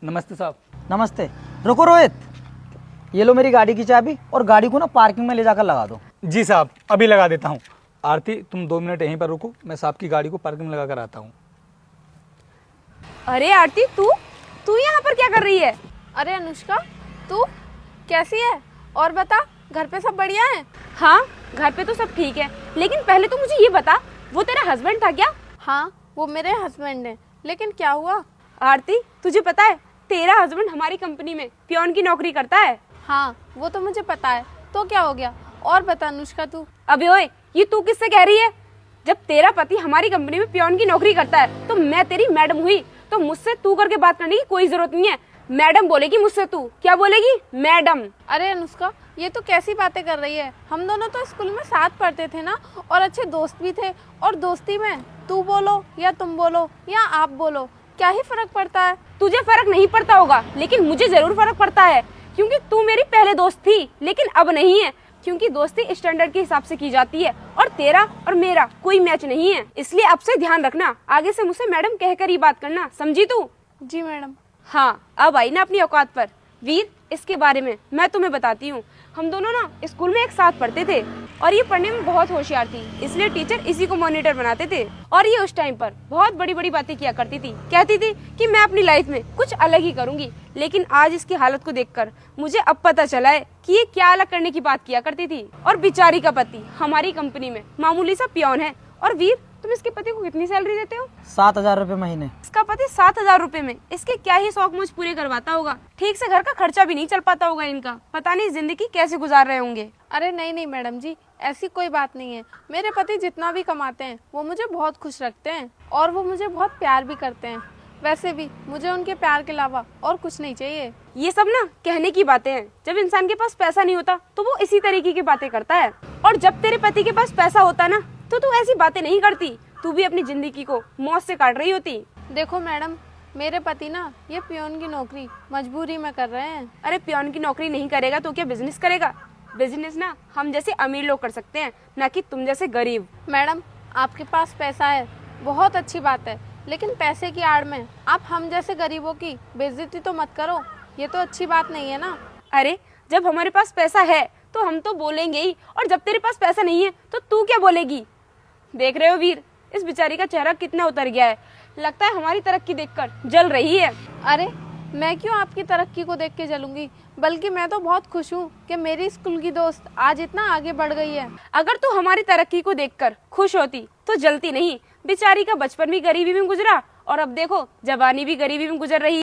नमस्ते साहब। नमस्ते। रुको रोहित, ये लो मेरी गाड़ी की चाबी और गाड़ी को ना पार्किंग में ले जाकर लगा दो। जी साहब, अभी लगा देता हूँ। आरती, तुम 2 मिनट यहीं पर रुको, मैं साहब की गाड़ी को पार्किंग में लगा कर आता हूँ। अरे आरती, तू यहाँ पर क्या कर रही है? अरे अनुष्का, तू कैसी है? और बता, घर पे सब बढ़िया है? हाँ, घर पे तो सब ठीक है, लेकिन पहले तो मुझे ये बता, वो तेरा हस्बैंड था क्या? हाँ, वो मेरे हस्बैंड है, लेकिन क्या हुआ? आरती, तुझे पता है तेरा हस्बैंड हमारी कंपनी में पियोन की नौकरी करता है। हाँ, वो तो मुझे पता है, तो क्या हो गया? और बता अनुष्का तू। अबे ओए, ये तू किससे कह रही है? जब तेरा पति हमारी कंपनी में पियोन की नौकरी करता है तो मैं तेरी मैडम हुई, तो मुझसे तू करके बात करने की कोई जरूरत नहीं है। मैडम बोलेगी मुझसे, तू क्या बोलेगी? मैडम। अरे अनुष्का, ये तो कैसी बातें कर रही है? हम दोनों तो स्कूल में साथ पढ़ते थे ना, और अच्छे दोस्त भी थे। और दोस्ती में तू बोलो या तुम बोलो या आप बोलो, क्या ही फर्क पड़ता है? तुझे फर्क नहीं पड़ता होगा, लेकिन मुझे जरूर फर्क पड़ता है, क्योंकि तू मेरी पहले दोस्त थी, लेकिन अब नहीं है, क्योंकि दोस्ती स्टैंडर्ड के हिसाब से की जाती है और तेरा और मेरा कोई मैच नहीं है। इसलिए अब से ध्यान रखना, आगे से मुझसे मैडम कहकर ही बात करना, समझी तू? जी मैडम। हाँ, अब आई ना अपनी औकात पर। वीर, इसके बारे में मैं तुम्हें बताती हूँ। हम दोनों ना स्कूल में एक साथ पढ़ते थे और ये पढ़ने में बहुत होशियार थी, इसलिए टीचर इसी को मॉनिटर बनाते थे। और ये उस टाइम पर बहुत बड़ी बड़ी बातें किया करती थी, कहती थी कि मैं अपनी लाइफ में कुछ अलग ही करूंगी। लेकिन आज इसकी हालत को देखकर मुझे अब पता चला है कि ये क्या अलग करने की बात किया करती थी। और बेचारी का पति हमारी कंपनी में मामूली सा पियोन है। और वीर, तुम इसके पति को कितनी सैलरी देते हो? 7,000 रुपये महीने। इसका पति 7,000 रुपए में इसके क्या ही शौक मुझ पूरे करवाता होगा। ठीक से घर का खर्चा भी नहीं चल पाता होगा इनका। पता नहीं जिंदगी कैसे गुजार रहे होंगे। अरे नहीं नहीं मैडम जी, ऐसी कोई बात नहीं है। मेरे पति जितना भी कमाते हैं वो मुझे बहुत खुश रखते हैं और वो मुझे बहुत प्यार भी करते हैं। वैसे भी मुझे उनके प्यार के अलावा और कुछ नहीं चाहिए। ये सब ना कहने की बातें हैं। जब इंसान के पास पैसा नहीं होता तो वो इसी तरीके की बातें करता है, और जब तेरे पति के पास पैसा होता ना तो तू ऐसी बातें नहीं करती। तू भी अपनी जिंदगी को मौज से काट रही होती। देखो मैडम, मेरे पति ना ये पियोन की नौकरी मजबूरी में कर रहे हैं। अरे पियोन की नौकरी नहीं करेगा तो क्या बिजनेस करेगा? बिजनेस ना हम जैसे अमीर लोग कर सकते हैं, ना कि तुम जैसे गरीब। मैडम, आपके पास पैसा है, बहुत अच्छी बात है, लेकिन पैसे की आड़ में आप हम जैसे गरीबों की बेइज्जती तो मत करो। ये तो अच्छी बात नहीं है ना। अरे जब हमारे पास पैसा है तो हम तो बोलेंगे ही, और जब तेरे पास पैसा नहीं है तो तू क्या बोलेगी? देख रहे हो वीर, इस बेचारी का चेहरा कितना उतर गया है। लगता है हमारी तरक्की देखकर जल रही है। अरे मैं क्यों आपकी तरक्की को देख के जलूंगी, बल्कि मैं तो बहुत खुश हूँ कि मेरी स्कूल की दोस्त आज इतना आगे बढ़ गई है। अगर तू हमारी तरक्की को देखकर खुश होती तो जलती नहीं। बेचारी का बचपन भी गरीबी में गुजरा और अब देखो जवानी भी गरीबी में गुजर रही है।